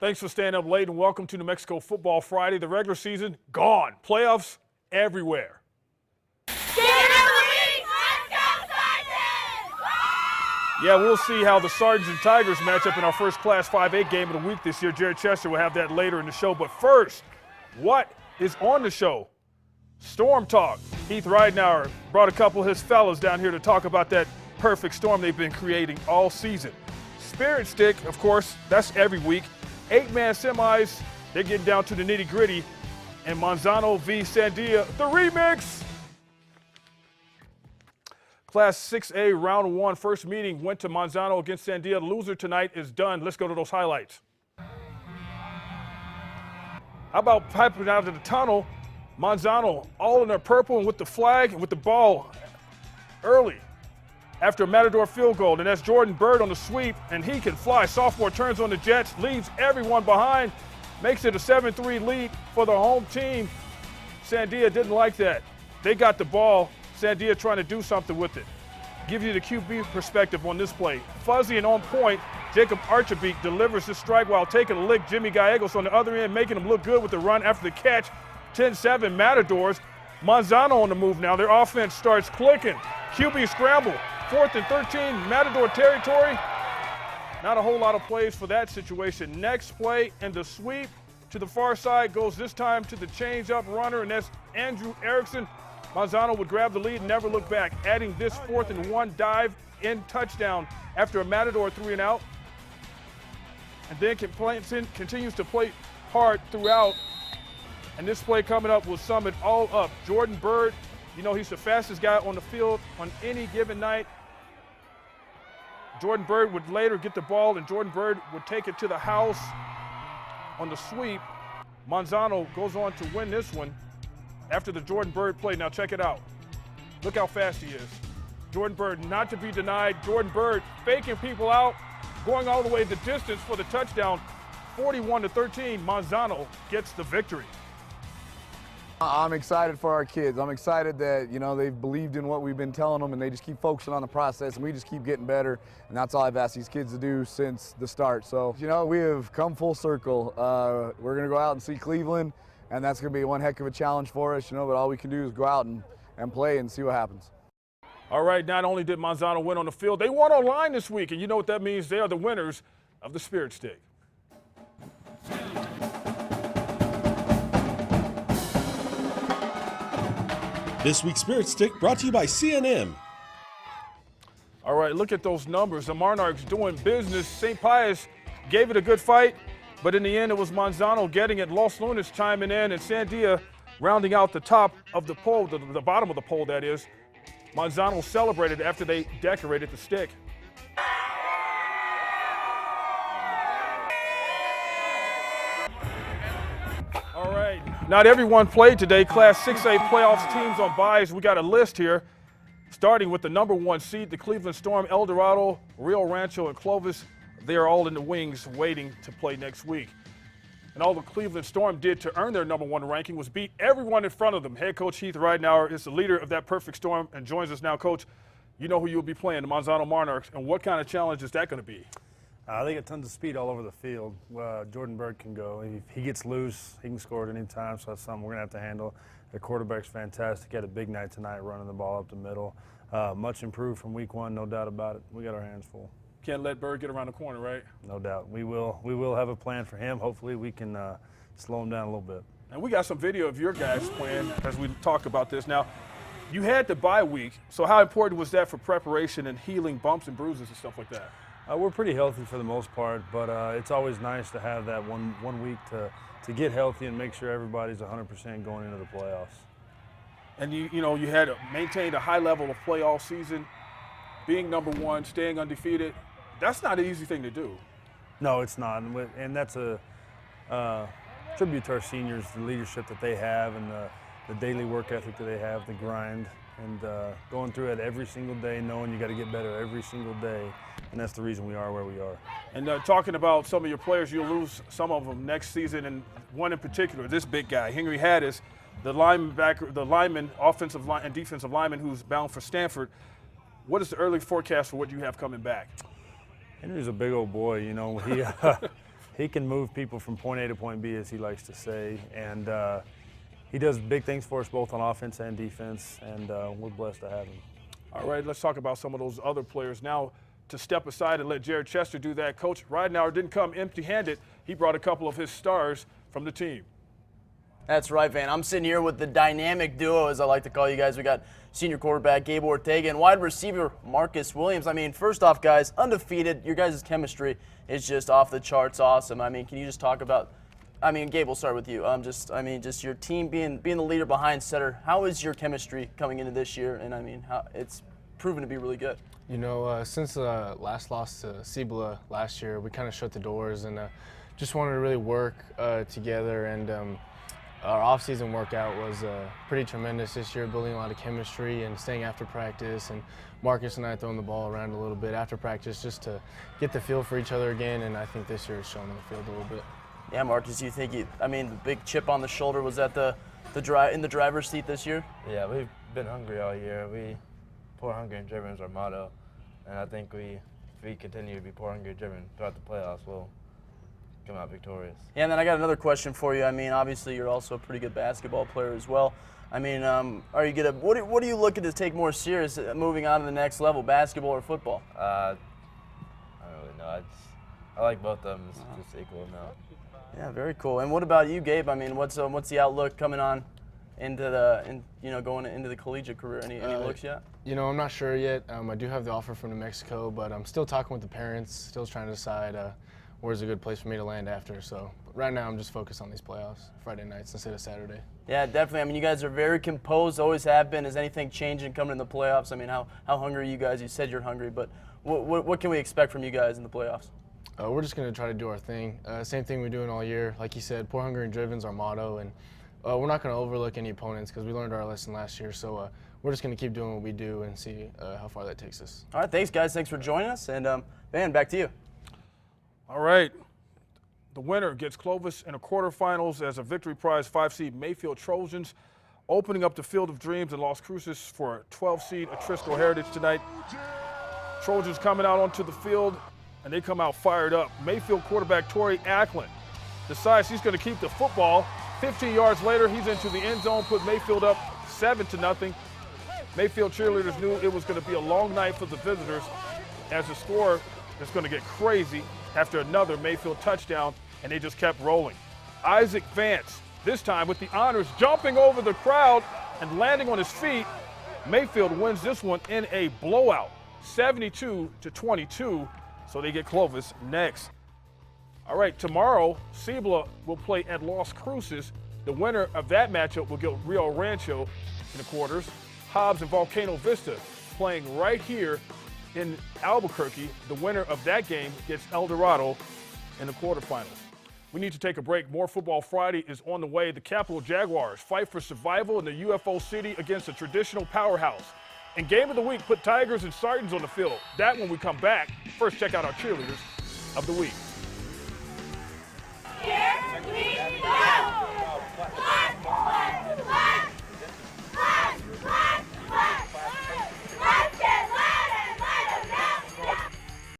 Thanks for staying up late and welcome to New Mexico Football Friday. The regular season, gone. Playoffs everywhere. Yeah, we'll see how the Sergeants and Tigers match up in our first Class 5A game of the week this year. Jared Chester will have that later in the show. But first, what is on the show? Storm Talk. Heath Ridenauer brought a couple of his fellas down here to talk about that perfect storm they've been creating all season. Spirit Stick, of course, that's every week. 8-man semis, they're getting down to the nitty-gritty. And Manzano v. Sandia, the remix. Class 6A round 1 first meeting went to Manzano against Sandia. The loser tonight is done. Let's go to those highlights. How about piping out of the tunnel? Manzano all in their purple and with the flag and with the ball early after a Matador field goal. And that's Jordan Bird on the sweep, and he can fly. Sophomore turns on the Jets, leaves everyone behind, makes it a 7-3 lead for the home team. Sandia didn't like that. They got the ball. Sandia trying to do something with it. Give you the QB perspective on this play. Fuzzy and on point, Jacob Archibald delivers the strike while taking a lick. Jimmy Gallegos on the other end, making him look good with the run after the catch. 10-7 Matadors. Manzano on the move now. Their offense starts clicking. QB scramble. 4th and 13, Matador territory. Not a whole lot of plays for that situation. Next play, and the sweep to the far side goes this time to the change-up runner, and that's Andrew Erickson. Manzano would grab the lead and never look back, adding this 4th and 1 dive in touchdown after a Matador 3-and-out. And then continues to play hard throughout. And this play coming up will sum it all up. Jordan Bird, you know, he's the fastest guy on the field on any given night. Jordan Bird would later get the ball, and Jordan Bird would take it to the house on the sweep. Manzano goes on to win this one after the Jordan Bird play. Now check it out. Look how fast he is. Jordan Bird not to be denied. Jordan Bird faking people out, going all the way the distance for the touchdown. 41-13, Manzano gets the victory. I'm excited for our kids. I'm excited that, you know, they've believed in what we've been telling them, and they just keep focusing on the process, and we just keep getting better. And that's all I've asked these kids to do since the start. So, you know, we have come full circle. We're going to go out and see Cleveland, and that's going to be one heck of a challenge for us, you know, but all we can do is go out and play and see what happens. All right, not only did Manzano win on the field, they won online this week, and you know what that means. They are the winners of the Spirit Stick. This week's Spirit Stick brought to you by C&M. All right, look at those numbers. The Monarchs doing business. St. Pius gave it a good fight, but in the end it was Manzano getting it. Los Lunas chiming in, and Sandia rounding out the top of the pole, the bottom of the pole, that is. Manzano celebrated after they decorated the stick. All right, not everyone played today. Class 6A playoffs teams on byes. We got a list here, starting with the number 1 seed, the Cleveland Storm, El Dorado, Rio Rancho, and Clovis. They are all in the wings waiting to play next week. And all the Cleveland Storm did to earn their number 1 ranking was beat everyone in front of them. Head coach Heath Ridenauer is the leader of that perfect storm and joins us now. Coach, you know who you'll be playing, the Manzano Monarchs, and what kind of challenge is that going to be? They got tons of speed all over the field. Jordan Bird can go. If he gets loose, he can score at any time, so that's something we're going to have to handle. The quarterback's fantastic. Had a big night tonight running the ball up the middle. Much improved from week 1, no doubt about it. We got our hands full. Can't let Bird get around the corner, right? No doubt. We will have a plan for him. Hopefully we can slow him down a little bit. And we got some video of your guys playing as we talk about this. Now, you had the bye week, so how important was that for preparation and healing bumps and bruises and stuff like that? We're pretty healthy for the most part, but it's always nice to have that one week to get healthy and make sure everybody's 100% going into the playoffs. And you had maintained a high level of play all season, being number 1, staying undefeated. That's not an easy thing to do. No, it's not, and that's a tribute to our seniors, the leadership that they have, and the daily work ethic that they have, the grind, and going through it every single day, knowing you got to get better every single day, and that's the reason we are where we are. And talking about some of your players, you'll lose some of them next season, and one in particular, this big guy, Henry Haddis, the lineman, offensive line and defensive lineman who's bound for Stanford. What is the early forecast for what you have coming back? Henry's a big old boy, you know. he can move people from point A to point B, as he likes to say, and he does big things for us both on offense and defense, and we're blessed to have him. All right, let's talk about some of those other players now. To step aside and let Jared Chester do that, Coach Ridenour didn't come empty-handed. He brought a couple of his stars from the team. That's right, Van. I'm sitting here with the dynamic duo, as I like to call you guys. We got senior quarterback Gabe Ortega and wide receiver Marcus Williams. I mean, first off, guys, undefeated. Your guys' chemistry is just off the charts awesome. I mean, can you just talk about, I mean, Gabe, we'll start with you. Just your team being the leader behind center. How is your chemistry coming into this year? And I mean, how it's proven to be really good. You know, since the last loss to Cibola last year, we kind of shut the doors and just wanted to really work together. And our off-season workout was pretty tremendous this year, building a lot of chemistry and staying after practice. And Marcus and I throwing the ball around a little bit after practice just to get the feel for each other again. And I think this year is showing on the field a little bit. Yeah, Marcus, you think I mean, the big chip on the shoulder, was that in the driver's seat this year? Yeah, we've been hungry all year. Poor, hungry, and driven is our motto, and I think if we continue to be poor, hungry, and driven throughout the playoffs, we'll come out victorious. Yeah, and then I got another question for you. I mean, obviously you're also a pretty good basketball player as well. I mean, are you gonna what are you looking to take more serious moving on to the next level, basketball or football? I don't really know. I like both of them. It's just equal now. Yeah, very cool. And what about you, Gabe? I mean, what's the outlook coming on going into the collegiate career? Any looks yet? You know, I'm not sure yet. I do have the offer from New Mexico, but I'm still talking with the parents, still trying to decide where's a good place for me to land after. So right now I'm just focused on these playoffs, Friday nights instead of Saturday. Yeah, definitely. I mean, you guys are very composed, always have been. Is anything changing coming in the playoffs? I mean, how hungry are you guys? You said you're hungry, but what can we expect from you guys in the playoffs? We're just going to try to do our thing. Same thing we're doing all year. Like you said, poor, hungry, and driven is our motto, and we're not going to overlook any opponents because we learned our lesson last year. So we're just going to keep doing what we do and see how far that takes us. All right, thanks, guys. Thanks for joining us. And, Van, back to you. All right. The winner gets Clovis in the quarterfinals as a victory prize 5-seed Mayfield Trojans, opening up the Field of Dreams in Las Cruces for a 12-seed Atrisco Heritage tonight. Trojans coming out onto the field, and they come out fired up. Mayfield quarterback Torrey Ackland decides he's going to keep the football. 15 yards later, he's into the end zone, put Mayfield up 7-0. Mayfield cheerleaders knew it was going to be a long night for the visitors, as the score is going to get crazy after another Mayfield touchdown, and they just kept rolling. Isaac Vance, this time with the honors, jumping over the crowd and landing on his feet. Mayfield wins this one in a blowout, 72-22, so they get Clovis next. All right, tomorrow, Cibola will play at Las Cruces. The winner of that matchup will get Rio Rancho in the quarters. Hobbs and Volcano Vista playing right here in Albuquerque. The winner of that game gets El Dorado in the quarterfinals. We need to take a break. More Football Friday is on the way. The Capital Jaguars fight for survival in the UFO city against a traditional powerhouse. And Game of the Week put Tigers and Spartans on the field. That when we come back. First, check out our cheerleaders of the week. Here we